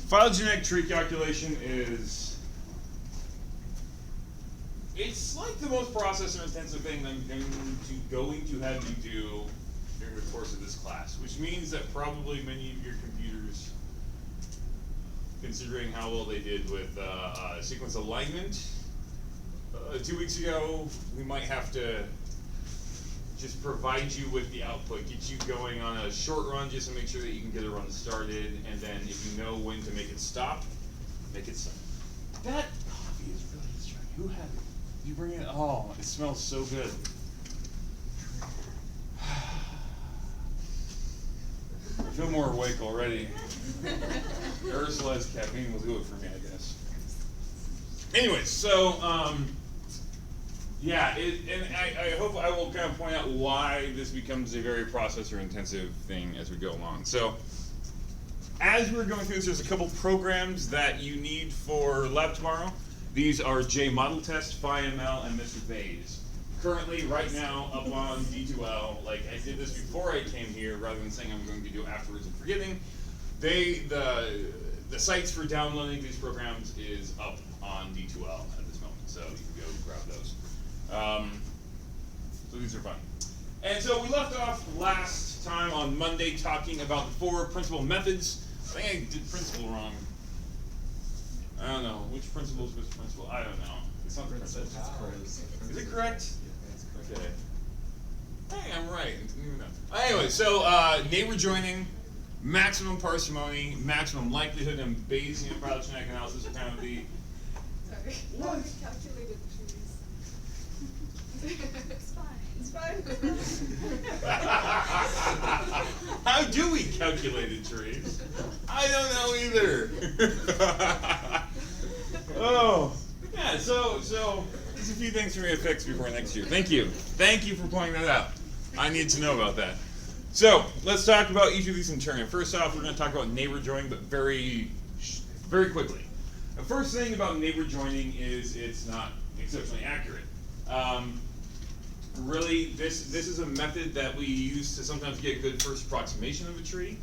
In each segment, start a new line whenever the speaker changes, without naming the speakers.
Phylogenetic tree calculation it's like the most processor intensive thing I'm going to have you do during the course of this class, which means that probably many of your computers, considering how well they did with sequence alignment 2 weeks ago, we might have to just provide you with the output, get you going on a short run just to make sure that you can get a run started, and then if you know when to make it stop, make it stop. That coffee is really distracting. Who had it? You bring it? Oh, it smells so good. I feel more awake already. Ursula's caffeine will do it for me, I guess. Anyways, so yeah, and I hope I will kind of point out why this becomes a very processor-intensive thing as we go along. So, as we're going through this, there's a couple programs that you need for lab tomorrow. These are JModelTest, PhiML, and Mr. Bayes. Currently, right now, up on D2L, like I did this before I came here, rather than saying I'm going to do it afterwards and forgetting, the sites for downloading these programs is up on D2L at this moment, so you can go grab those. So these are fun. And so we left off last time on Monday talking about the 4 principal methods. I think I did principle wrong. I don't know. Which principle is which principle? I don't know. It's not the principle. Is it correct? Yeah, okay. Hey, I'm right. I didn't even know. Anyway, so neighbor joining, maximum parsimony, maximum likelihood, and Bayesian phylogenetic analysis are kind of the...
Sorry.
What?
We calculated trees. It's fine. It's fine.
How do we calculate trees? I don't know either. Oh, yeah. So there's a few things for me to fix before next year. Thank you for pointing that out. I need to know about that. So let's talk about each of these in turn. First off, we're going to talk about neighbor joining, but very quickly. The first thing about neighbor joining is it's not exceptionally accurate. Really, this is a method that we use to sometimes get a good first approximation of a tree,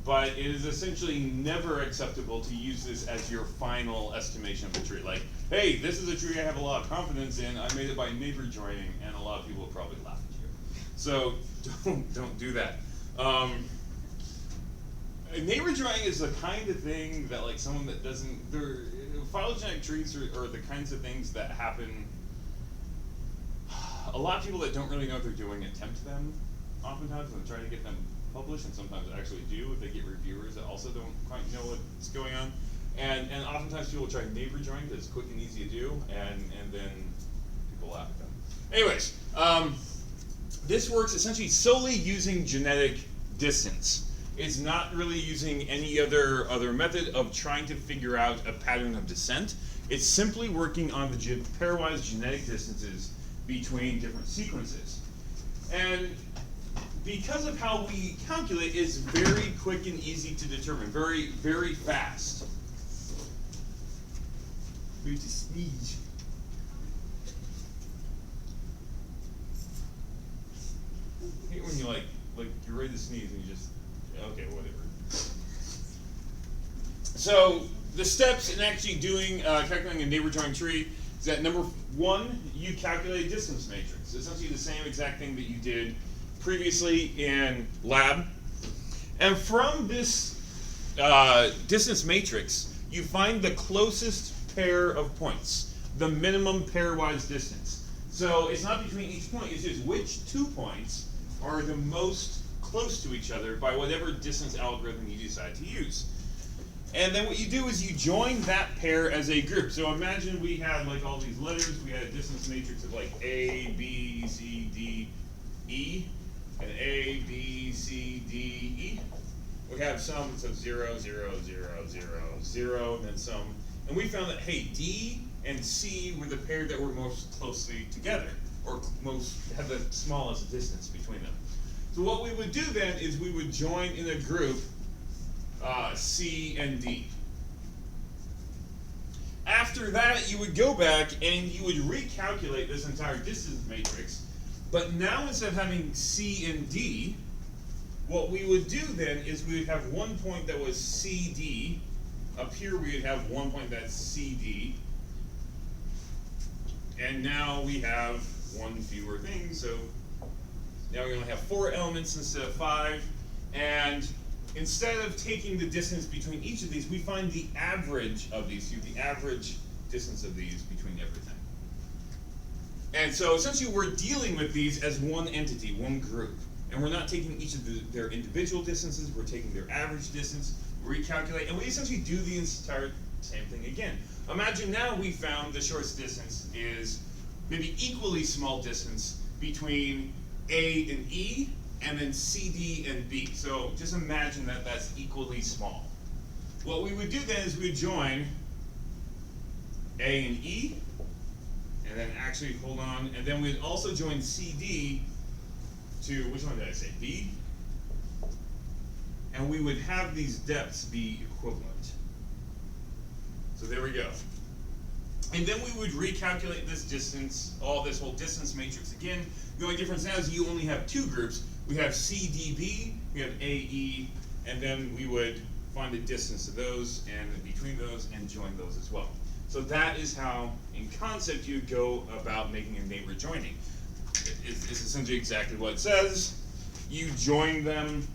but it is essentially never acceptable to use this as your final estimation of a tree. Like, hey, this is a tree I have a lot of confidence in. I made it by neighbor joining, and a lot of people will probably laugh at you. So don't do that. Neighbor joining is the kind of thing that, like, someone that doesn't, phylogenetic trees are the kinds of things that happen. A lot of people that don't really know what they're doing attempt them oftentimes and try to get them published, and sometimes actually do if they get reviewers that also don't quite know what's going on. And oftentimes people try neighbor join because it's quick and easy to do, and then people laugh at them. Anyways, this works essentially solely using genetic distance. It's not really using any other method of trying to figure out a pattern of descent. It's simply working on the pairwise genetic distances between different sequences. And because of how we calculate, it's very quick and easy to determine, very, very fast. We have to sneeze. I hate when you like you're ready to sneeze and you just, okay, whatever. So the steps in actually doing calculating a neighbor join tree is that number 1, you calculate a distance matrix. Essentially the same exact thing that you did previously in lab. And from this distance matrix, you find the closest pair of points, the minimum pairwise distance. So it's not between each point, it's just which 2 points are the most close to each other by whatever distance algorithm you decide to use. And then what you do is you join that pair as a group. So imagine we had like all these letters. We had a distance matrix of like A, B, C, D, E, and A, B, C, D, E. We have some that says 0, 0, 0, 0, 0, and then some. And we found that, hey, D and C were the pair that were most closely together, or most had the smallest distance between them. So what we would do then is we would join in a group C and D. After that, you would go back and you would recalculate this entire distance matrix, but now instead of having C and D, what we would do then is we would have one point that was CD, up here we would have one point that's CD. And now we have one fewer thing, so now we only have 4 elements instead of 5. And instead of taking the distance between each of these, we find the average of these two, the average distance of these between everything. And so essentially we're dealing with these as one entity, one group. And we're not taking each of their individual distances, we're taking their average distance, recalculate, and we essentially do the entire same thing again. Imagine now we found the shortest distance is maybe equally small distance between A and E, and then CD and B. So just imagine that that's equally small. What we would do then is we would join A and E, and then actually, hold on, and then we'd also join CD to, which one did I say, B? And we would have these depths be equivalent. So there we go. And then we would recalculate this distance, all this whole distance matrix again. The only difference now is you only have 2 groups. We have CDB, we have AE, and then we would find the distance of those and between those and join those as well. So that is how, in concept, you go about making a neighbor joining. It's essentially exactly what it says. You join them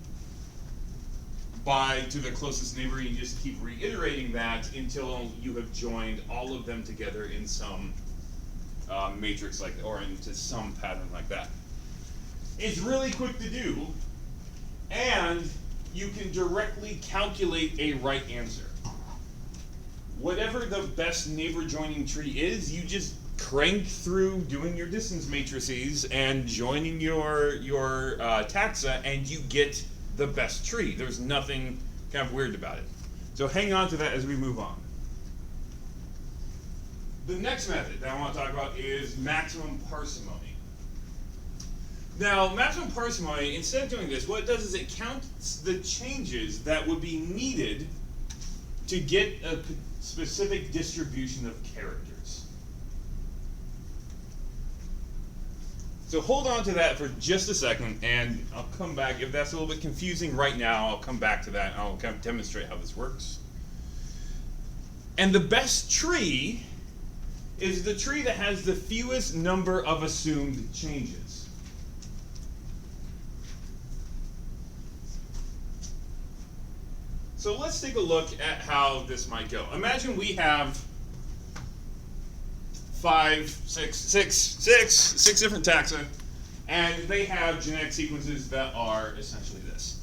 to the closest neighbor, and you just keep reiterating that until you have joined all of them together in some matrix like, or into some pattern like that. It's really quick to do, and you can directly calculate a right answer. Whatever the best neighbor joining tree is, you just crank through doing your distance matrices and joining your taxa, and you get the best tree. There's nothing kind of weird about it. So hang on to that as we move on. The next method that I want to talk about is maximum parsimony. Now, maximum parsimony, instead of doing this, what it does is it counts the changes that would be needed to get a specific distribution of characters. So hold on to that for just a second, and I'll come back. If that's a little bit confusing right now, I'll come back to that, and I'll kind of demonstrate how this works. And the best tree is the tree that has the fewest number of assumed changes. So let's take a look at how this might go. Imagine we have six different taxa, and they have genetic sequences that are essentially this.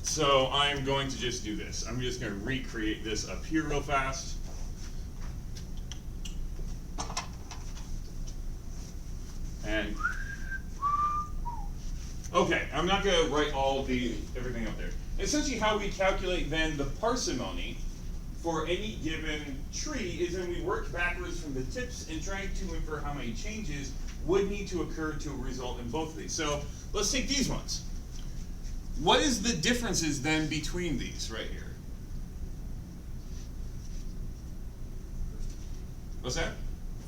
So I'm going to just do this. I'm just going to recreate this up here real fast. And okay, I'm not going to write everything up there. Essentially, how we calculate then the parsimony for any given tree is when we work backwards from the tips and try to infer how many changes would need to occur to result in both of these. So let's take these ones. What is the differences then between these right here? What's that?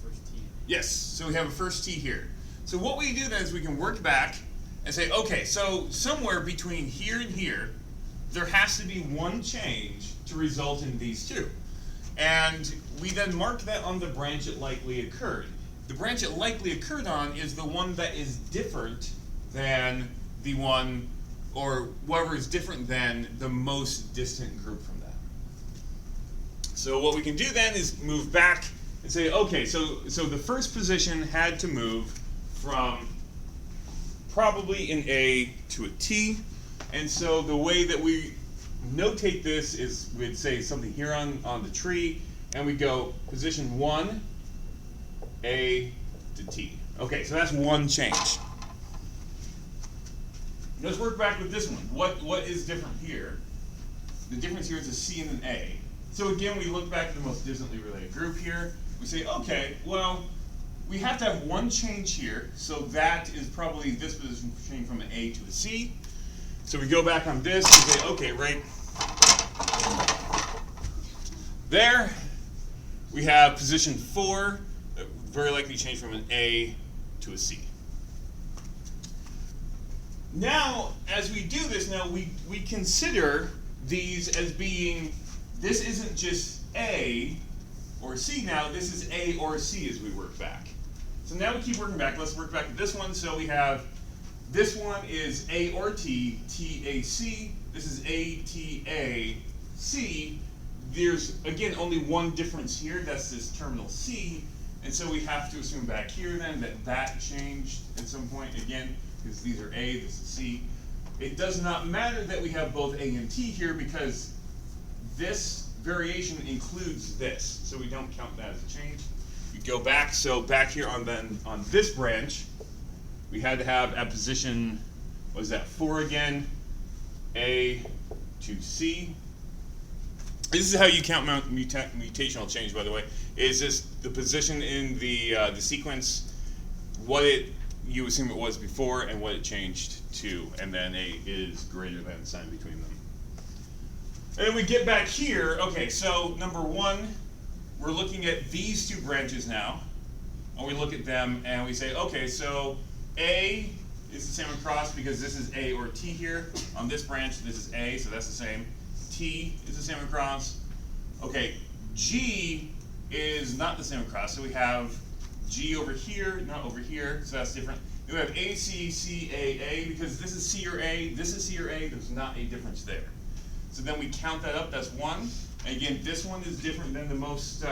First T.
Yes, so we have a first T here. So what we do then is we can work back and say, okay, so somewhere between here and here, there has to be one change to result in these two. And we then mark that on the branch it likely occurred. The branch it likely occurred on is the one that is different than the one, or whatever is different than the most distant group from that. So what we can do then is move back and say, okay, so the first position had to move from probably an A to a T. And so the way that we notate this is we'd say something here on the tree, and we go position 1, A to T. Okay, so that's one change. Let's work back with this one. What is different here? The difference here is a C and an A. So again, we look back at the most distantly related group here. We say, okay, well, we have to have one change here, so that is probably this position changing from an A to a C. So we go back on this and say, okay, right there, we have position 4, very likely change from an A to a C. Now, as we do this, now we consider these as being, this isn't just A or C now, this is A or C as we work back. So now we keep working back. Let's work back to this one. So we have, this one is A or T, T-A-C. This is A, T, A, C. There's, again, only one difference here. That's this terminal C. And so we have to assume back here then that that changed at some point again, because these are A, this is C. It does not matter that we have both A and T here because this variation includes this. So we don't count that as a change. We go back, so back here on this branch, we had to have at position, what is that, 4 again, A to C. This is how you count mutational change, by the way. Is this the position in the sequence, what you assume it was before, and what it changed to, and then A is greater than sign between them. And then we get back here. Okay, so number 1, we're looking at these 2 branches now, and we look at them and we say, okay, so A is the same across because this is A or T here. On this branch, this is A, so that's the same. T is the same across. Okay, G is not the same across, so we have G over here, not over here, so that's different. Then we have A, C, C, A, because this is C or A, this is C or A, there's not a difference there. So then we count that up, that's 1. And again, this one is different than the most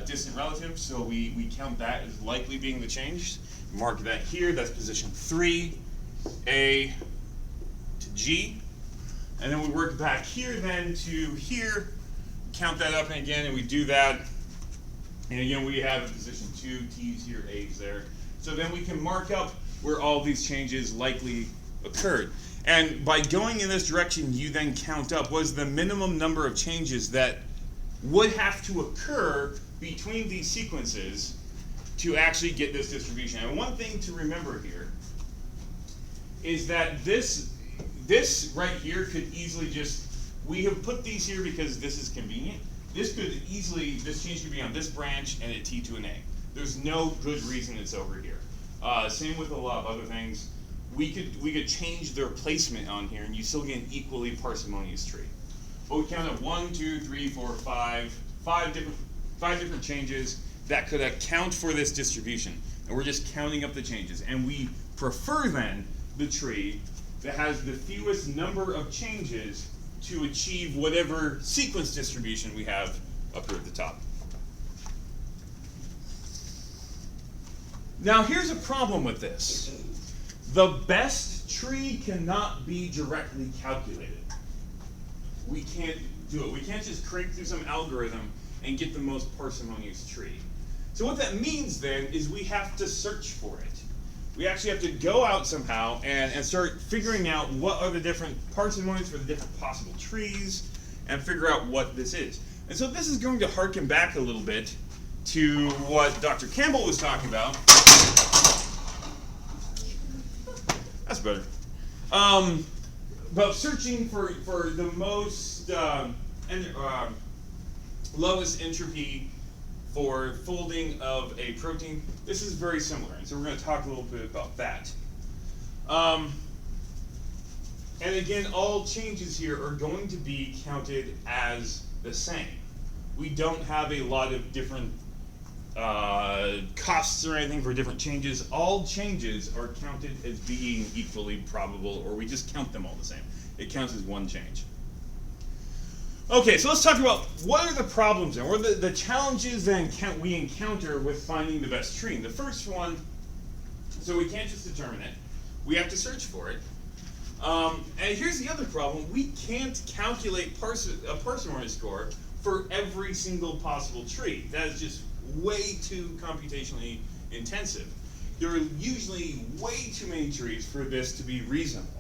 distant relative, so we count that as likely being the change. Mark that here, that's position 3, A to G. And then we work back here then to here, count that up again, and we do that. And again, we have a position 2, T's here, A's there. So then we can mark up where all these changes likely occurred. And by going in this direction, you then count up what is the minimum number of changes that would have to occur between these sequences to actually get this distribution. And one thing to remember here is that this right here could easily just, we have put these here because this is convenient. This could easily, this change could be on this branch and at T to an A. There's no good reason it's over here. Same with a lot of other things. We could change their placement on here and you still get an equally parsimonious tree. But we count up 1, 2, 3, 4, 5 different changes that could account for this distribution. And we're just counting up the changes. And we prefer then the tree that has the fewest number of changes to achieve whatever sequence distribution we have up here at the top. Now here's a problem with this. The best tree cannot be directly calculated. We can't do it. We can't just crank through some algorithm and get the most parsimonious tree. So what that means then is we have to search for it. We actually have to go out somehow and start figuring out what are the different parsimonies for the different possible trees and figure out what this is. And so this is going to harken back a little bit to what Dr. Campbell was talking about. That's better. About searching for the most lowest entropy for folding of a protein. This is very similar, and so we're going to talk a little bit about that. And again, all changes here are going to be counted as the same. We don't have a lot of different costs or anything for different changes. All changes are counted as being equally probable, or we just count them all the same. It counts as one change. Okay, so let's talk about what are the problems and what are the challenges that we encounter with finding the best tree. And the first one, so we can't just determine it. We have to search for it. And here's the other problem. We can't calculate a parsimony score for every single possible tree. That is just way too computationally intensive. There are usually way too many trees for this to be reasonable.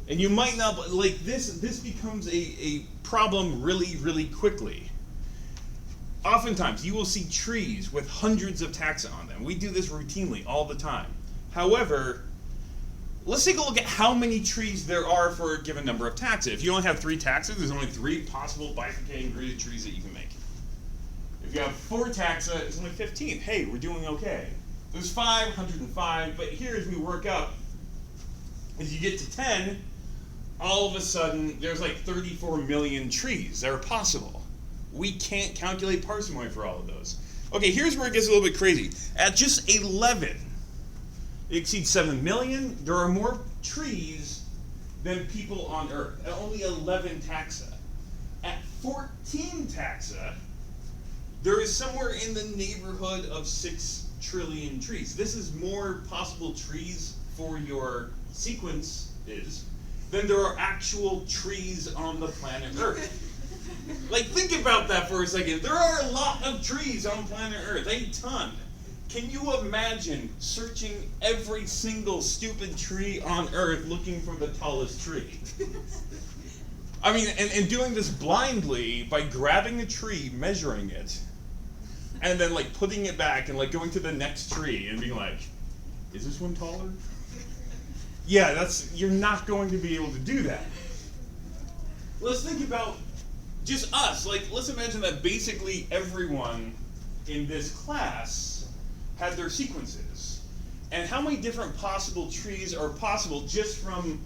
And you might not, like this becomes a problem really, really quickly. Oftentimes, you will see trees with hundreds of taxa on them. We do this routinely all the time. However, let's take a look at how many trees there are for a given number of taxa. If you only have 3 taxa, there's only 3 possible bifurcating gridded trees that you can make. If you have 4 taxa, it's only 15. Hey, we're doing okay. There's 5, 105, but here as we work up, as you get to 10, all of a sudden there's like 34 million trees that are possible. We can't calculate parsimony for all of those. Okay, here's where it gets a little bit crazy. At just 11, it exceeds 7 million, there are more trees than people on Earth. At only 11 taxa. At 14 taxa, there is somewhere in the neighborhood of 6 trillion trees. This is more possible trees for your sequence than there are actual trees on the planet Earth. Like, think about that for a second. There are a lot of trees on planet Earth, a ton. Can you imagine searching every single stupid tree on Earth looking for the tallest tree? I mean, and doing this blindly by grabbing a tree, measuring it, and then like putting it back and like going to the next tree and being like, is this one taller? Yeah, you're not going to be able to do that. Let's think about just us. Like, let's imagine that basically everyone in this class had their sequences. And how many different possible trees are possible just from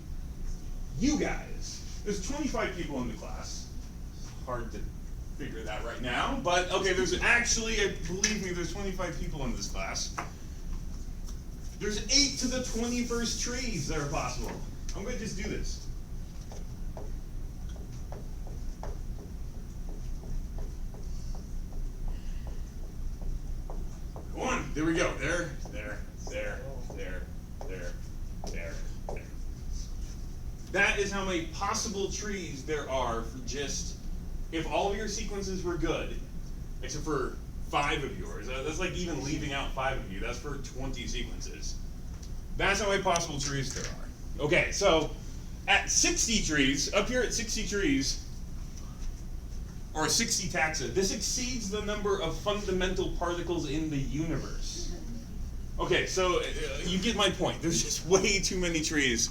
you guys? There's 25 people in the class. Hard to figure that right now, but okay, there's actually, believe me, there's 25 people in this class. There's 8 to the 21st trees that are possible. I'm going to just do this. One, there we go. There. That is how many possible trees there are for just, if all of your sequences were good, except for 5 of yours, that's like even leaving out 5 of you, that's for 20 sequences. That's how many possible trees there are. Okay, so at 60 trees, up here at 60 trees, or 60 taxa, this exceeds the number of fundamental particles in the universe. Okay, so you get my point. There's just way too many trees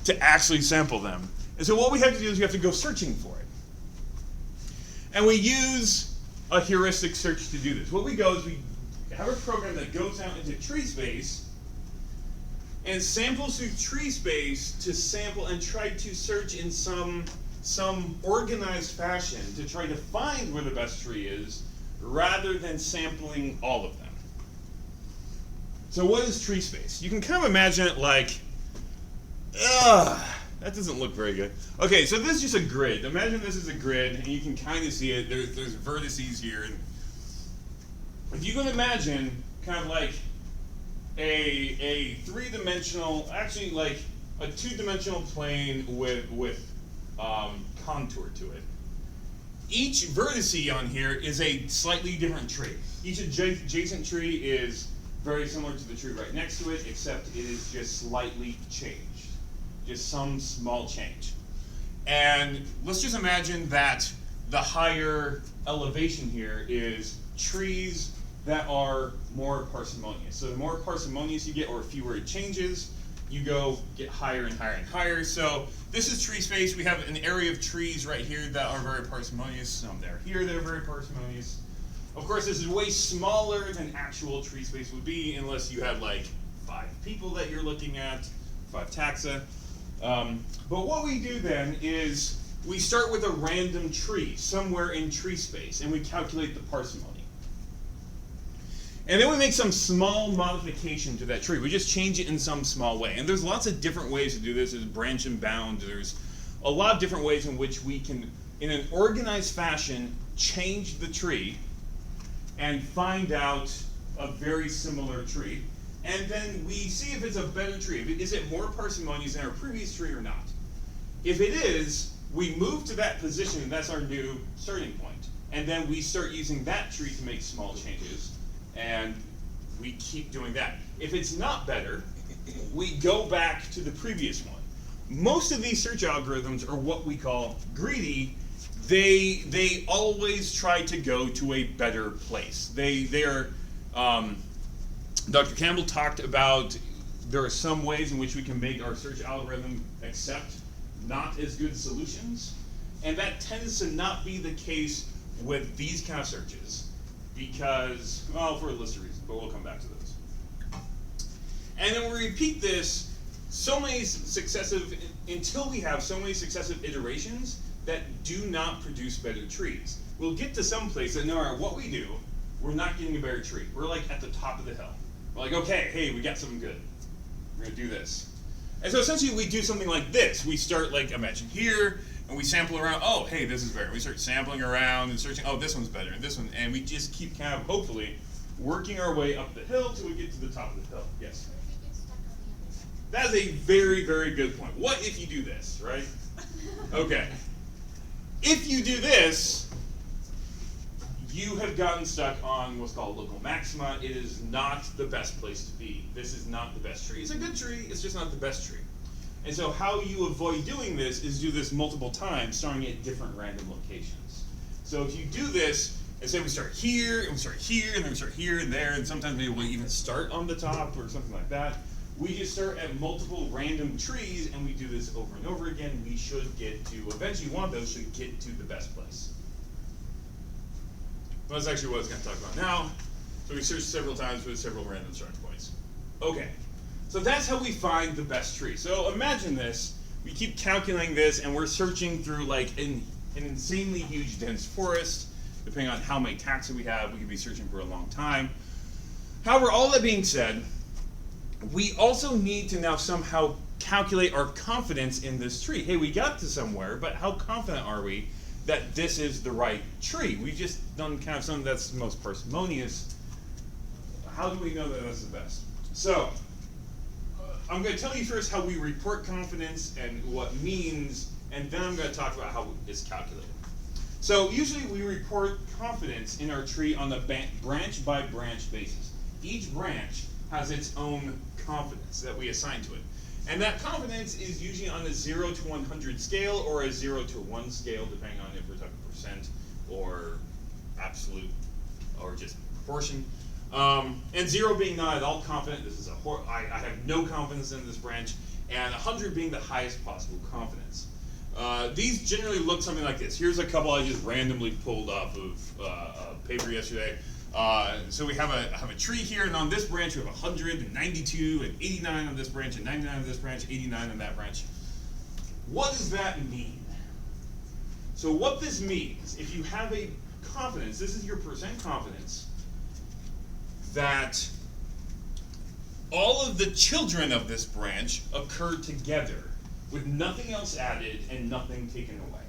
to actually sample them. And so what we have to do is we have to go searching for it. And we use a heuristic search to do this. What we go is we have a program that goes out into tree space and samples through tree space to sample and try to search in some organized fashion to try to find where the best tree is rather than sampling all of them. So what is tree space? You can kind of imagine it like, that doesn't look very good. Okay, so this is just a grid. Imagine this is a grid, and you can kind of see it. There's vertices here. And if you can imagine kind of like a 3-dimensional, actually like a 2-dimensional plane with contour to it. Each vertice on here is a slightly different tree. Each adjacent tree is very similar to the tree right next to it, except it is just slightly changed. Just some small change. And let's just imagine that the higher elevation here is trees that are more parsimonious. So the more parsimonious you get, or fewer changes, you get higher and higher and higher. So this is tree space. We have an area of trees right here that are very parsimonious. Some that are here that are very parsimonious. Of course, this is way smaller than actual tree space would be unless you have like 5 people that you're looking at, 5 taxa. But what we do then is we start with a random tree somewhere in tree space and we calculate the parsimony. And then we make some small modification to that tree. We just change it in some small way. And there's lots of different ways to do this. There's branch and bound. There's a lot of different ways in which we can, in an organized fashion, change the tree and find out a very similar tree. And then we see if it's a better tree. Is it more parsimonious than our previous tree or not? If it is, we move to that position, and that's our new starting point. And then we start using that tree to make small changes, and we keep doing that. If it's not better, we go back to the previous one. Most of these search algorithms are what we call greedy. They always try to go to a better place. They are. Dr. Campbell talked about there are some ways in which we can make our search algorithm accept not as good solutions, and that tends to not be the case with these kind of searches because, well, for a list of reasons, but we'll come back to those. And then we repeat this so many successive until we have so many successive iterations that do not produce better trees. We'll get to some place that no matter what we do, we're not getting a better tree. We're like at the top of the hill. We're like, okay, hey, we got something good. We're gonna do this. And so essentially we do something like this. We start, like, imagine here, and we sample around, oh, hey, this is better. We start sampling around and searching, oh, this one's better, and this one, and we just keep kind of, hopefully, working our way up the hill till we get to the top of the hill. Yes? That is a very, very good point. What if you do this, right? Okay. If you do this, you have gotten stuck on what's called local maxima. It is not the best place to be. This is not the best tree. It's a good tree, it's just not the best tree. And so how you avoid doing this is do this multiple times, starting at different random locations. So if you do this, and say we start here, and we start here, and then we start here and there, and sometimes maybe we'll even start on the top or something like that. We just start at multiple random trees, and we do this over and over again. We should get to, eventually one of those should get to the best place. Well, that's actually what I was going to talk about now. So we search several times with several random starting points. Okay, so that's how we find the best tree. So imagine this. We keep calculating this, and we're searching through like an insanely huge dense forest. Depending on how many taxa we have, we could be searching for a long time. However, all that being said, we also need to now somehow calculate our confidence in this tree. Hey, we got to somewhere, but how confident are we that this is the right tree? We just done kind of something that's the most parsimonious. How do we know that that's the best? So, I'm going to tell you first how we report confidence and what it means, and then I'm going to talk about how it's calculated. So, usually we report confidence in our tree on a branch by branch basis. Each branch has its own confidence that we assign to it. And that confidence is usually on a 0 to 100 scale or a 0 to 1 scale, depending on if we're talking percent or absolute or just proportion. And 0 being not at all confident, this is I have no confidence in this branch, and 100 being the highest possible confidence. These generally look something like this. Here's a couple I just randomly pulled off of a paper yesterday. So we have a tree here, and on this branch we have 100 and 92 and 89 on this branch and 99 on this branch, 89 on that branch. What does that mean? So what this means, if you have a confidence, this is your percent confidence, that all of the children of this branch occur together with nothing else added and nothing taken away.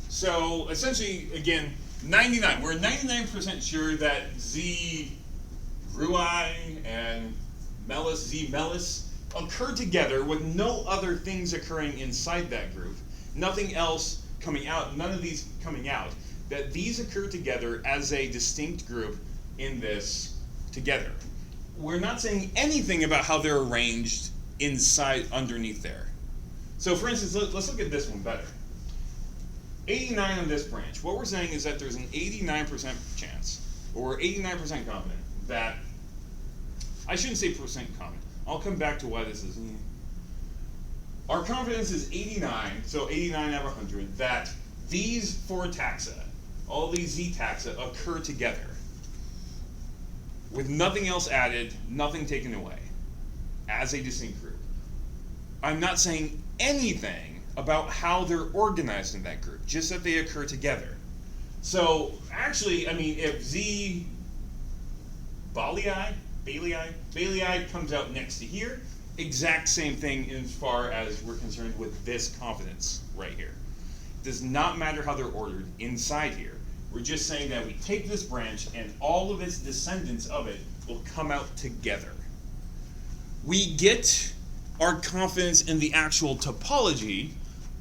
So essentially, again, 99. We're 99% sure that Z Rui and Melis, Z Melis, occur together with no other things occurring inside that group. Nothing else coming out, none of these coming out. That these occur together as a distinct group in this together. We're not saying anything about how they're arranged inside, underneath there. So for instance, let's look at this one better. 89 on this branch. What we're saying is that there's an 89% chance, or we're 89% confident that, I shouldn't say percent confident. I'll come back to why this is. Our confidence is 89, so 89 out of 100, that these 4 taxa, all these Z taxa, occur together with nothing else added, nothing taken away, as a distinct group. I'm not saying anything about how they're organized in that group, just that they occur together. So actually, I mean, if Z Bailey comes out next to here, exact same thing as far as we're concerned with this confidence right here. It does not matter how they're ordered inside here. We're just saying that we take this branch and all of its descendants of it will come out together. We get our confidence in the actual topology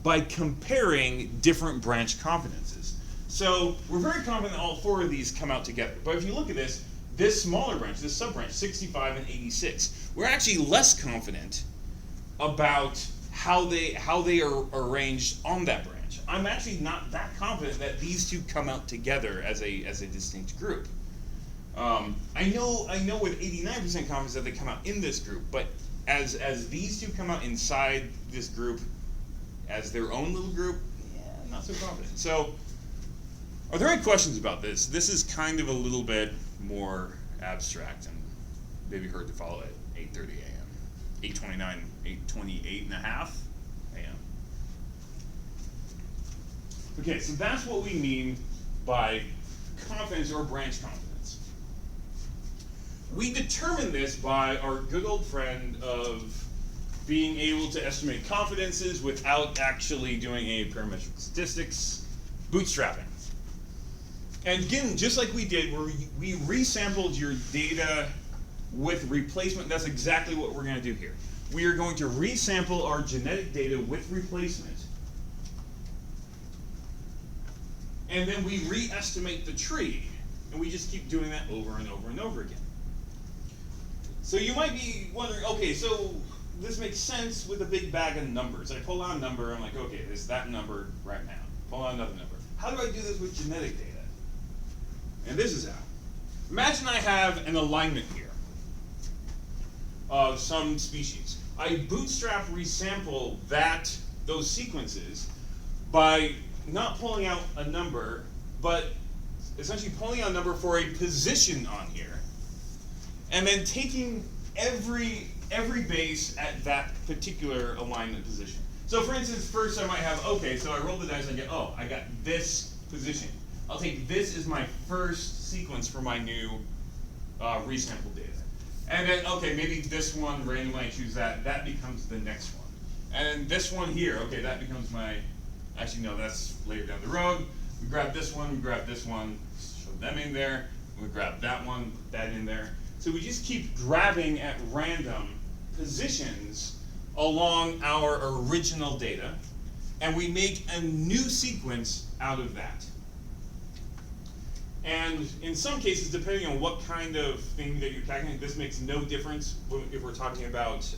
by comparing different branch confidences. So we're very confident that all 4 of these come out together. But if you look at this smaller branch, this sub-branch, 65 and 86, we're actually less confident about how they are arranged on that branch. I'm actually not that confident that these 2 come out together as a distinct group. I know with 89% confidence that they come out in this group, but as these 2 come out inside this group as their own little group, yeah, I'm not so confident. So, are there any questions about this? This is kind of a little bit more abstract and maybe hard to follow at 8:30 a.m. 8:29, 8:28 and a half a.m. Okay, so that's what we mean by confidence or branch confidence. We determine this by our good old friend of being able to estimate confidences without actually doing any parametric statistics, bootstrapping. And again, just like we did, where we resampled your data with replacement, that's exactly what we're going to do here. We are going to resample our genetic data with replacement, and then we re-estimate the tree, and we just keep doing that over and over and over again. So you might be wondering, okay, so this makes sense with a big bag of numbers. I pull out a number, I'm like, okay, there's that number right now. Pull out another number. How do I do this with genetic data? And this is how. Imagine I have an alignment here of some species. I bootstrap resample those sequences by not pulling out a number, but essentially pulling out a number for a position on here, and then taking every base at that particular alignment position. So for instance, first I might have, okay, so I roll the dice and I get, oh, I got this position. I'll take this as my first sequence for my new resample data. And then, okay, maybe this one, randomly I choose that becomes the next one. And this one here, okay, that becomes my, actually no, that's later down the road. We grab this one, show them in there. We grab that one, put that in there. So we just keep grabbing at random positions along our original data, and we make a new sequence out of that. And in some cases, depending on what kind of thing that you're calculating, this makes no difference if we're talking about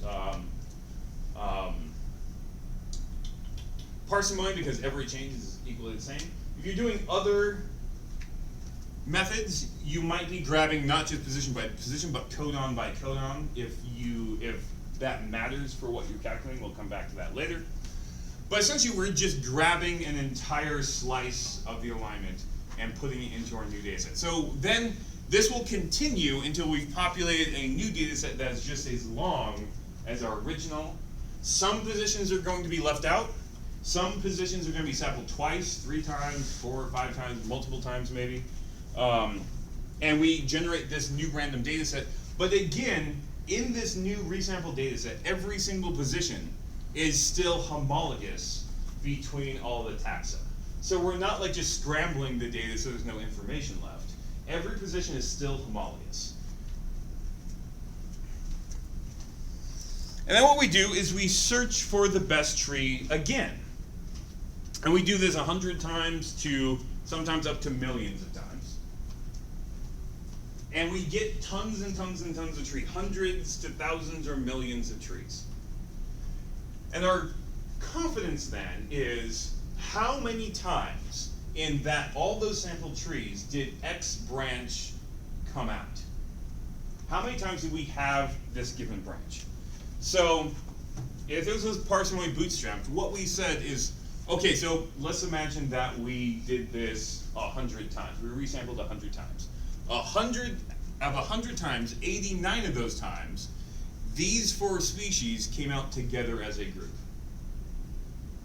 parsimony, because every change is equally the same. If you're doing other methods, you might be grabbing not just position by position, but codon by codon. If that matters for what you're calculating, we'll come back to that later. But essentially, we're just grabbing an entire slice of the alignment and putting it into our new data set. So then this will continue until we've populated a new data set that's just as long as our original. Some positions are going to be left out. Some positions are going to be sampled twice, 3 times, 4 or 5 times, multiple times maybe. And we generate this new random data set. But again, in this new resampled data set, every single position is still homologous between all the taxa. So we're not like just scrambling the data so there's no information left. Every position is still homologous. And then what we do is we search for the best tree again. And we do this 100 times to sometimes up to millions of times. And we get tons and tons and tons of trees, hundreds to thousands or millions of trees. And our confidence then is how many times in all those sampled trees did X branch come out? How many times did we have this given branch? So if this was parsimony bootstrapped, what we said is, okay, so let's imagine that we did this 100 times. We resampled 100 times. 100 times, 89 of those times, these 4 species came out together as a group.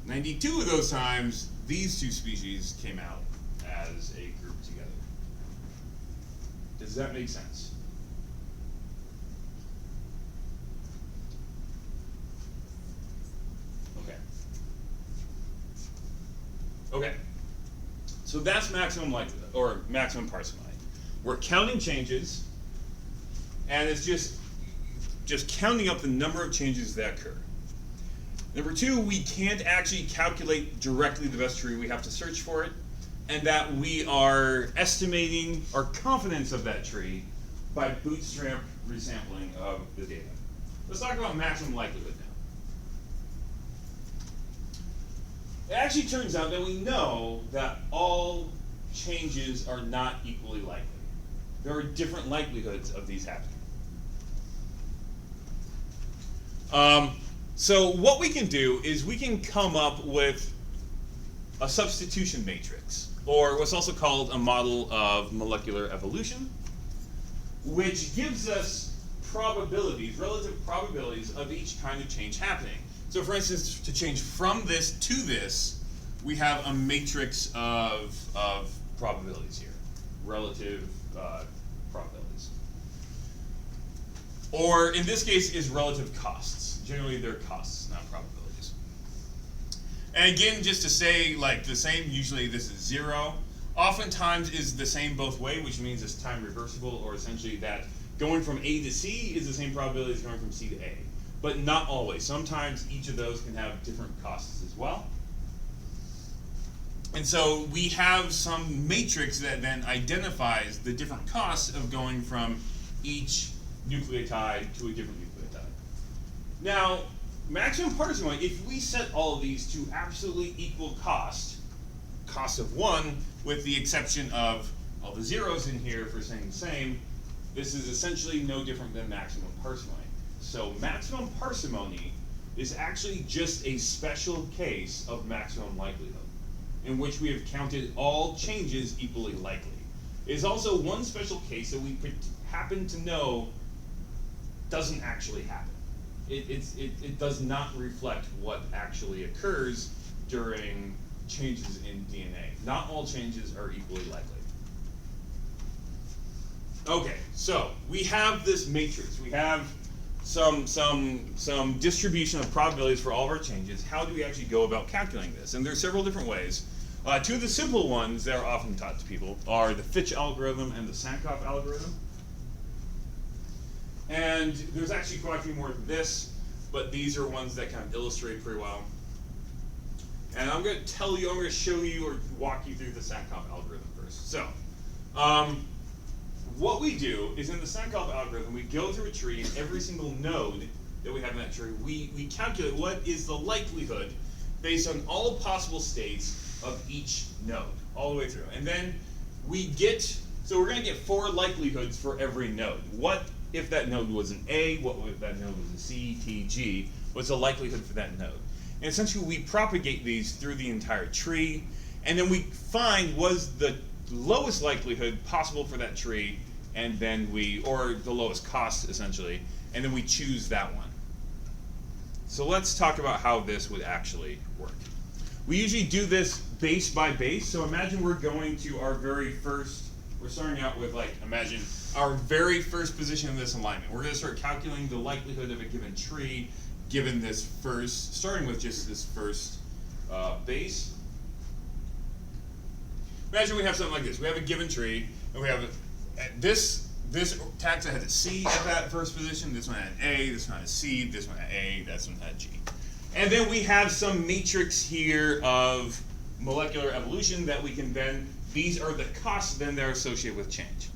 92 of those times, these 2 species came out as a group together. Does that make sense? Okay. Okay. So that's maximum likelihood, or maximum parsimony. We're counting changes, and it's just counting up the number of changes that occur. Number 2, we can't actually calculate directly the best tree. We have to search for it, and that we are estimating our confidence of that tree by bootstrap resampling of the data. Let's talk about maximum likelihood now. It actually turns out that we know that all changes are not equally likely. There are different likelihoods of these happening. So what we can do is we can come up with a substitution matrix, or what's also called a model of molecular evolution, which gives us probabilities, relative probabilities of each kind of change happening. So for instance, to change from this to this, we have a matrix of probabilities here, relative probabilities. Or in this case is relative costs. Generally they're costs, not probabilities. And again, just to say like the same, usually this is 0. Oftentimes is the same both way, which means it's time reversible, or essentially that going from A to C is the same probability as going from C to A. But not always. Sometimes each of those can have different costs as well. And so we have some matrix that then identifies the different costs of going from each nucleotide to a different nucleotide. Now, maximum parsimony, if we set all of these to absolutely equal cost of 1, with the exception of all the zeros in here for saying the same, this is essentially no different than maximum parsimony. So maximum parsimony is actually just a special case of maximum likelihood, in which we have counted all changes equally likely. It is also one special case that we happen to know doesn't actually happen. It does not reflect what actually occurs during changes in DNA. Not all changes are equally likely. Okay, so we have this matrix. We have some distribution of probabilities for all of our changes. How do we actually go about calculating this? And there's several different ways. Two of the simple ones that are often taught to people are the Fitch algorithm and the Sankoff algorithm. And there's actually quite a few more than this, but these are ones that kind of illustrate pretty well. And I'm going to show you or walk you through the Sankoff algorithm first. So, what we do is in the Sankoff algorithm, we go through a tree, and every single node that we have in that tree, we calculate what is the likelihood based on all possible states of each node, all the way through. And then we get, so we're going to get 4 likelihoods for every node. What if that node was an A? What if that node was a C, T, G? What's the likelihood for that node? And essentially we propagate these through the entire tree, and then we find was the lowest likelihood possible for that tree, and then or the lowest cost essentially, and then we choose that one. So let's talk about how this would actually work. We usually do this base by base. So imagine we're going to our very first, we're starting out with imagine our very first position in this alignment. We're going to start calculating the likelihood of a given tree given this first, starting with just this first base. Imagine we have something like this. We have a given tree, and we have this taxa has a C at that first position, this one had an A, this one had a C, this one had A, this one had a G. And then we have some matrix here of molecular evolution that we can then, these are the costs then that are associated with change.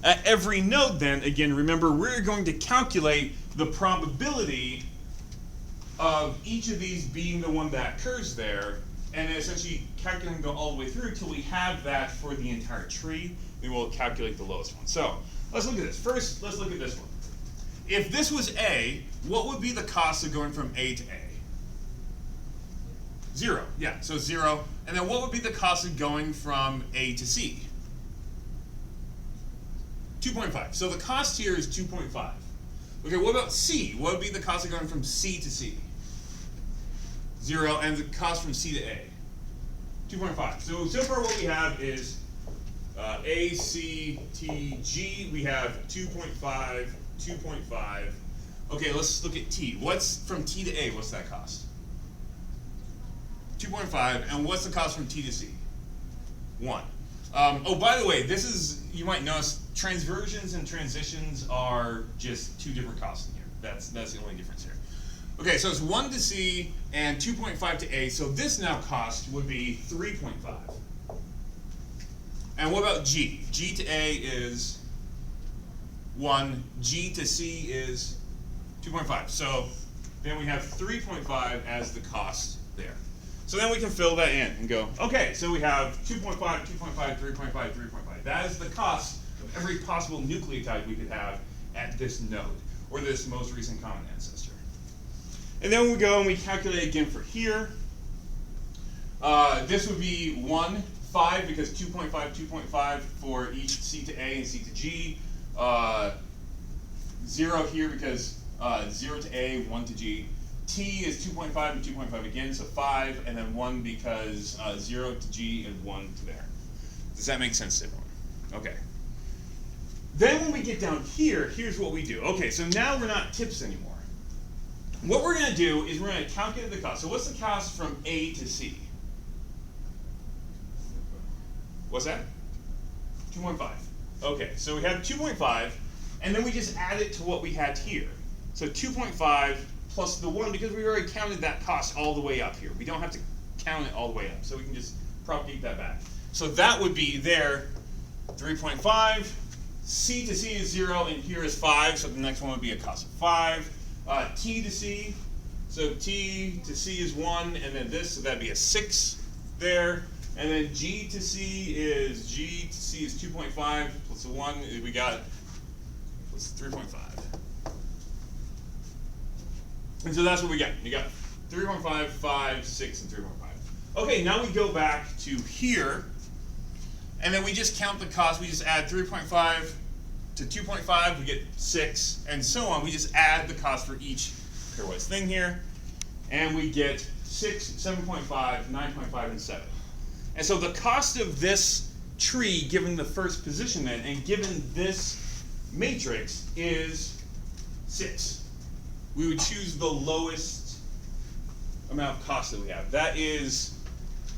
At every node then, again, remember, we're going to calculate the probability of each of these being the one that occurs there, and essentially calculating go all the way through till we have that for the entire tree. We will calculate the lowest one. So let's look at this. First, let's look at this one. If this was A, what would be the cost of going from A to A? 0, yeah, so 0. And then what would be the cost of going from A to C? 2.5. So the cost here is 2.5. Okay, what about C? What would be the cost of going from C to C? 0, and the cost from C to A? 2.5. So far what we have is A, C, T, G. We have 2.5, 2.5. Okay, let's look at T. What's from T to A? What's that cost? 2.5. And what's the cost from T to C? 1. Oh, by the way, this is, you might notice, transversions and transitions are just 2 different costs in here. That's the only difference here. Okay, so it's 1 to C and 2.5 to A. So this now cost would be 3.5. And what about G? G to A is 1. G to C is 2.5. So then we have 3.5 as the cost there. So then we can fill that in and go, okay, so we have 2.5, 2.5, 3.5, 3.5. That is the cost of every possible nucleotide we could have at this node, or this most recent common ancestor. And then we go and we calculate again for here. This would be 1, 5, because 2.5, 2.5 for each C to A and C to G. 0 here because 0 to A, 1 to G. T is 2.5 and 2.5 again, so 5, and then 1 because 0 to G and 1 to there. Does that make sense to everyone? Okay. Then when we get down here, here's what we do. Okay, so now we're not tips anymore. What we're going to do is we're going to calculate the cost. So what's the cost from A to C? What's that? 2.5. Okay, so we have 2.5, and then we just add it to what we had here. So 2.5 plus the 1, because we already counted that cost all the way up here. We don't have to count it all the way up, so we can just propagate that back. So that would be there, 3.5. C to C is 0, and here is 5, so the next one would be a cost of 5. T to C, so T to C is 1, and then this, so that'd be a 6 there. And then G to C is 2.5 plus a 1, we got plus 3.5. And so that's what we got. You got 3.5, 5, 6, and 3.5. Okay, now we go back to here, and then we just count the cost. We just add 3.5 to 2.5, we get 6, and so on. We just add the cost for each pairwise thing here, and we get 6, 7.5, 9.5, and 7. And so the cost of this tree, given the first position then, and given this matrix, is 6. We would choose the lowest amount of cost that we have. That is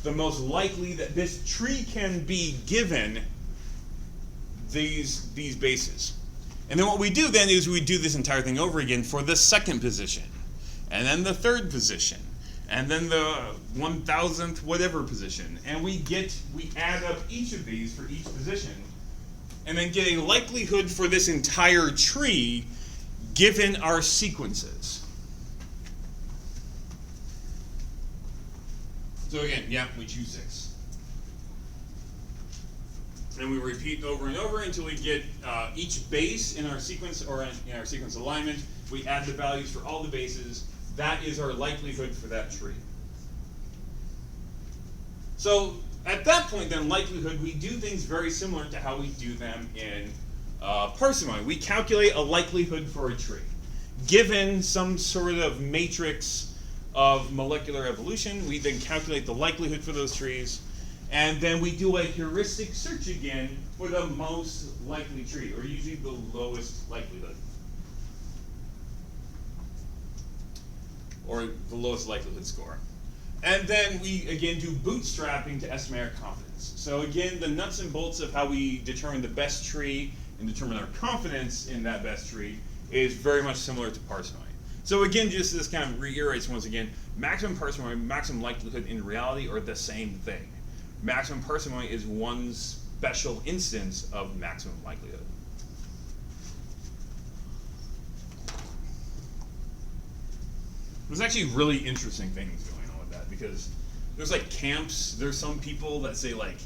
the most likely that this tree can be given these bases. And then what we do then is we do this entire thing over again for the second position, and then the third position, and then the 1000th whatever position. And we add up each of these for each position, and then get a likelihood for this entire tree given our sequences. So again, yeah, we choose 6. And we repeat over and over until we get each base in our sequence, or in our sequence alignment. We add the values for all the bases. That is our likelihood for that tree. So at that point then, likelihood, we do things very similar to how we do them in parsimony. We calculate a likelihood for a tree. Given some sort of matrix of molecular evolution, we then calculate the likelihood for those trees, and then we do a heuristic search again for the most likely tree, or usually the lowest likelihood, or the lowest likelihood score. And then we again do bootstrapping to estimate our confidence. So again, the nuts and bolts of how we determine the best tree and determine our confidence in that best tree is very much similar to parsimony. So again, just this kind of reiterates once again, maximum parsimony, maximum likelihood in reality are the same thing. Maximum parsimony is one special instance of maximum likelihood. There's actually really interesting things going on with that, because there's like camps, there's some people that say like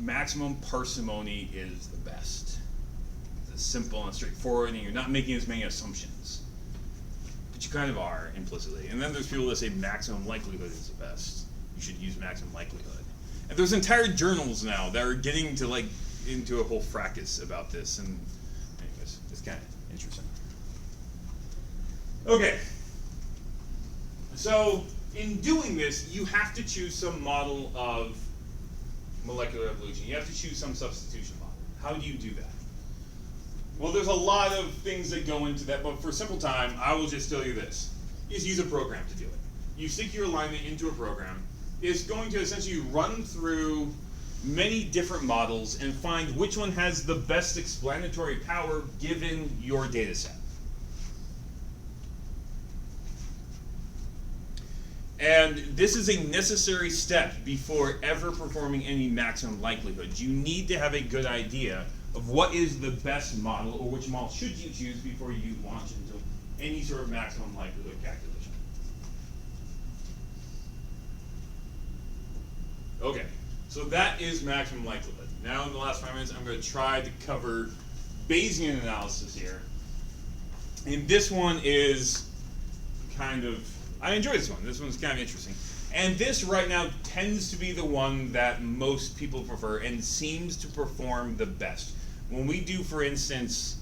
maximum parsimony is the best. It's simple and straightforward, and you're not making as many assumptions. But you kind of are implicitly. And then there's people that say maximum likelihood is the best. You should use maximum likelihood. And there's entire journals now that are getting to like into a whole fracas about this, and anyways, it's kind of interesting. Okay. So in doing this, you have to choose some model of molecular evolution. You have to choose some substitution model. How do you do that? Well, there's a lot of things that go into that, but for simple time, I will just tell you this. You just use a program to do it. You stick your alignment into a program. It's going to essentially run through many different models and find which one has the best explanatory power given your data set. And this is a necessary step before ever performing any maximum likelihood. You need to have a good idea of what is the best model, or which model should you choose before you launch into any sort of maximum likelihood calculation. Okay, so that is maximum likelihood. Now in the last 5 minutes, I'm going to try to cover Bayesian analysis here. And this one is kind of, I enjoy this one. This one's kind of interesting. And this right now tends to be the one that most people prefer and seems to perform the best. When we do, for instance,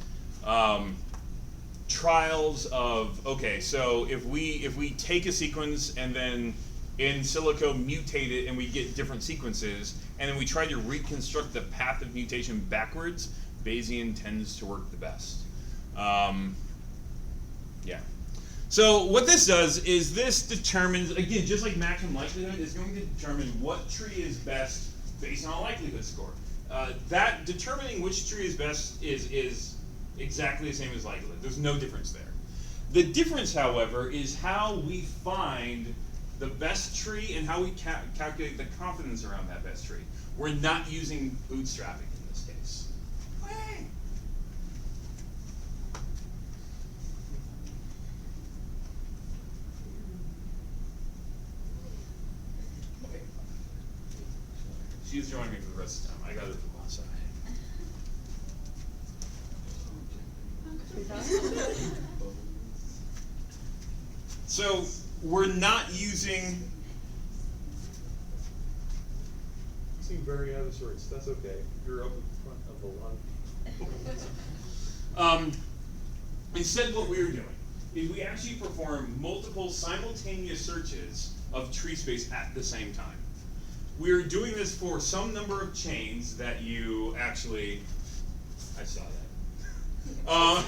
trials of, okay, so if we take a sequence and then in silico mutate it and we get different sequences, and then we try to reconstruct the path of mutation backwards, Bayesian tends to work the best. Yeah. So what this does is this determines, again, just like maximum likelihood, is going to determine what tree is best based on a likelihood score. That determining which tree is best is exactly the same as likelihood. There's no difference there. The difference, however, is how we find the best tree and how we calculate the confidence around that best tree. We're not using bootstrapping in this case. Hey. Okay. She's joining me for the rest of the time. I got her from one side. So we're not using.
You seem very out of sorts. That's okay. You're up in front of a lot of people.
Instead, what we're doing is we actually perform multiple simultaneous searches of tree space at the same time. We're doing this for some number of chains that you actually. I saw that.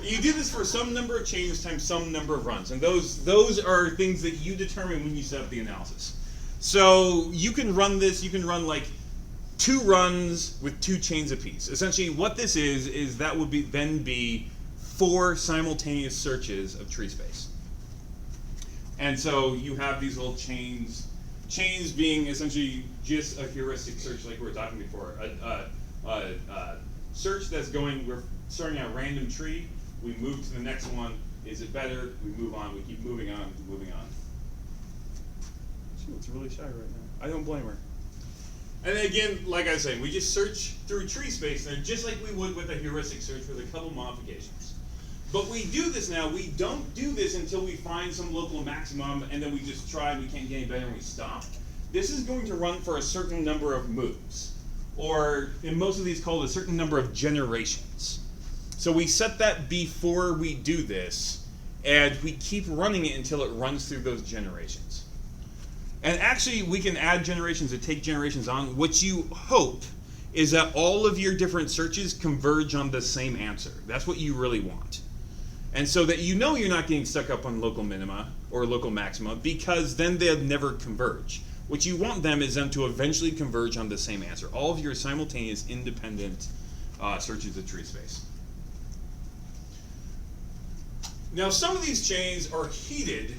You do this for some number of chains times some number of runs, and those are things that you determine when you set up the analysis. So you can run this. You can run like 2 runs with 2 chains apiece. Essentially, what this is that would then be 4 simultaneous searches of tree space. And so you have these little chains. Chains being essentially just a heuristic search, like we were talking before. A search that's going. We're starting a random tree. We move to the next one. Is it better? We move on. We keep moving on, moving on. She looks really shy right now. I don't blame her. And then again, like I was saying, we just search through tree space there, just like we would with a heuristic search with a couple modifications. But we do this now. We don't do this until we find some local maximum, and then we just try and we can't get any better and we stop. This is going to run for a certain number of moves, or in most of these called a certain number of generations. So we set that before we do this, and we keep running it until it runs through those generations. And actually, we can add generations or take generations on. What you hope is that all of your different searches converge on the same answer. That's what you really want. And so that you know you're not getting stuck up on local minima or local maxima, because then they'll never converge. What you want them is them to eventually converge on the same answer. All of your simultaneous independent searches of tree space. Now, some of these chains are heated,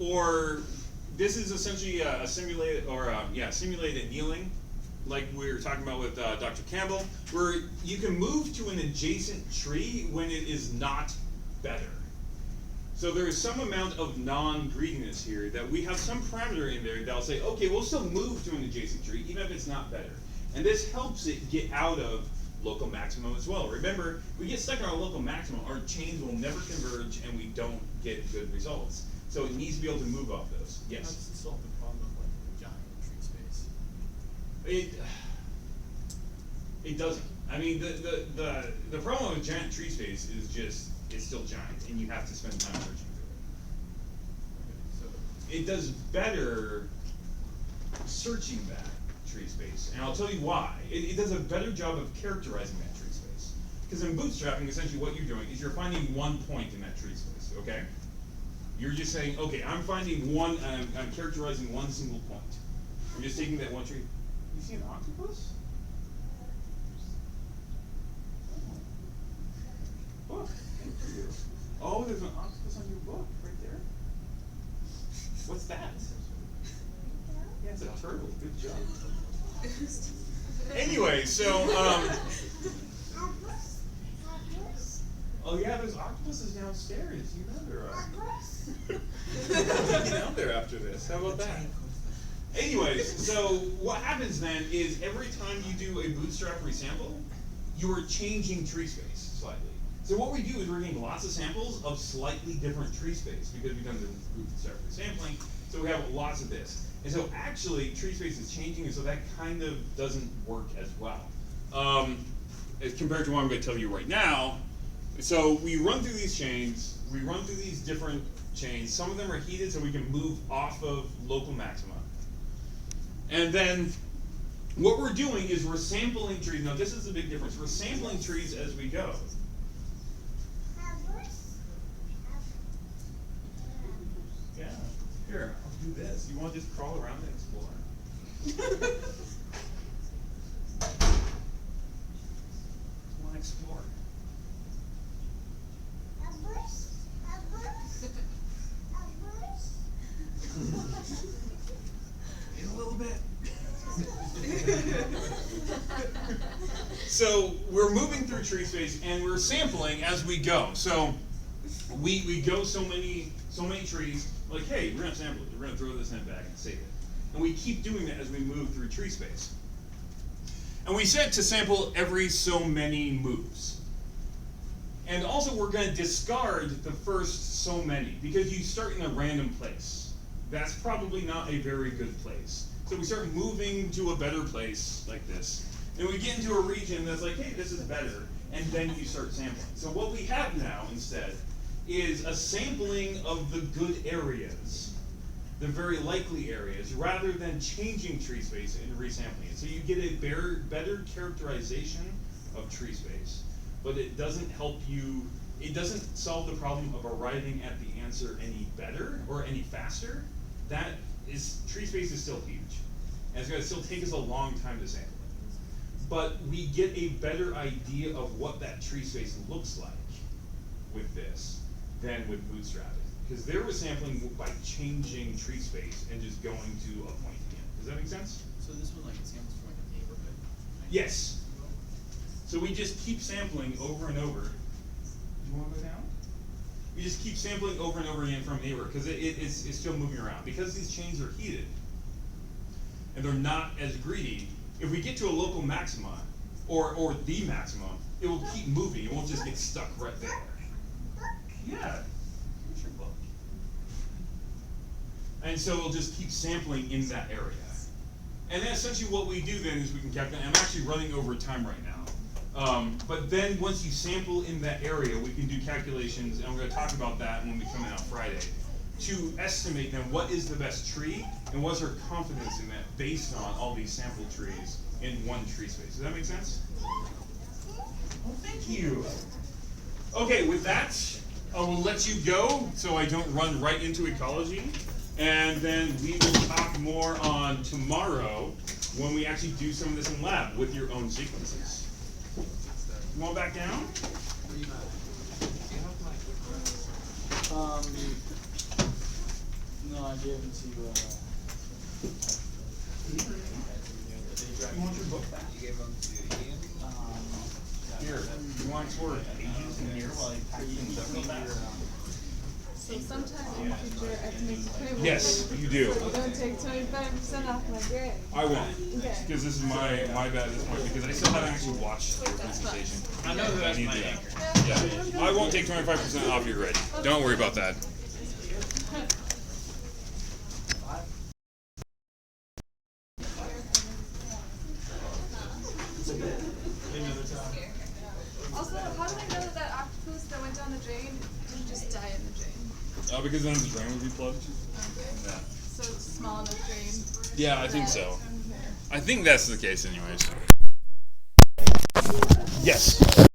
or this is essentially a simulated annealing, like we were talking about with Dr. Campbell, where you can move to an adjacent tree when it is not better. So there is some amount of non-greediness here that we have some parameter in there that'll say, okay, we'll still move to an adjacent tree even if it's not better. And this helps it get out of local maximum as well. Remember, we get stuck on our local maximum, our chains will never converge and we don't get good results. So it needs to be able to move off those. Yes?
How does it solve the problem of like giant tree space?
It doesn't. I mean, the problem with giant tree space is just, it's still giant and you have to spend time searching through it. So it does better searching that tree space, and I'll tell you why. It does a better job of characterizing that tree space. Because in bootstrapping, essentially what you're doing is you're finding one point in that tree space, okay? You're just saying, okay, I'm finding one, I'm characterizing one single point. I'm just taking that one tree. You see an octopus? Book. Thank you. Oh, there's an octopus on your book right there. What's that? Yeah, it's a turtle. Good job. Anyway, so oh yeah, there's octopuses downstairs. You know there are. Get out there after this. How about that? Anyways, so what happens then is every time you do a bootstrap resample, you are changing tree space slightly. So what we do is we're getting lots of samples of slightly different tree space because we've done the bootstrap resampling. So we have lots of this. And so actually tree space is changing, and so that kind of doesn't work as well. As compared to what I'm going to tell you right now, So we run through these chains, we run through these different chains. Some of them are heated so we can move off of local maxima. And then what we're doing is we're sampling trees. Now this is the big difference. We're sampling trees as we go. Yeah. Here, I'll do this. You want to just crawl around and explore? You want to explore? In a little bit. So we're moving through tree space and we're sampling as we go. So we go so many trees, like, hey, we're gonna sample it, we're gonna throw this in a bag and save it. And we keep doing that as we move through tree space. And we set to sample every so many moves. And also we're gonna discard the first so many, because you start in a random place. That's probably not a very good place. So we start moving to a better place like this. And we get into a region that's like, hey, this is better, and then you start sampling. So what we have now instead is a sampling of the good areas, the very likely areas, rather than changing tree space and resampling it. So you get a better characterization of tree space, but it doesn't help you, it doesn't solve the problem of arriving at the answer any better or any faster. That is, tree space is still huge, and it's gonna still take us a long time to sample it. But we get a better idea of what that tree space looks like with this than with bootstrapping. Because there was sampling by changing tree space and just going to a point again. Does that make sense?
So this one, like, it samples from like a neighborhood?
Yes. So we just keep sampling over and over. Do you want to go down? We just keep sampling over and over again from a neighborhood because it's still moving around. Because these chains are heated and they're not as greedy, if we get to a local maxima or the maximum, it will keep moving. It won't just get stuck right there. Yeah. Here's your book. And so we'll just keep sampling in that area. And then essentially what we do then is we can calculate. I'm actually running over time right now. But then once you sample in that area, we can do calculations, and we're going to talk about that when we come in on Friday, to estimate then what is the best tree and what's our confidence in that based on all these sample trees in one tree space. Does that make sense? Well, thank you. Okay, with that, I will let you go so I don't run right into ecology. And then we will talk more on tomorrow when we actually do some of this in lab with your own sequences. You want back down?
No, I gave them to,
You want your book back?
You gave them to Ian?
Here, you want sort of pages in here while I pack things up?
So sometime in the future, I can make a payment.
Yes, you do.
Don't take 25% off my grade.
I won't,
Okay.
because this is my bad at this point, because I still haven't actually watched your presentation.
I know who
I
has
need
my
to.
anchor.
Yeah, I won't take 25% off your grade. Don't worry about that.
Also, how do I know that that octopus that went down the drain didn't just die in the drain?
Because then the drain would be plugged. Yeah.
So it's a small enough drain.
Yeah, I think so.
Okay.
I think that's the case anyways. Yes.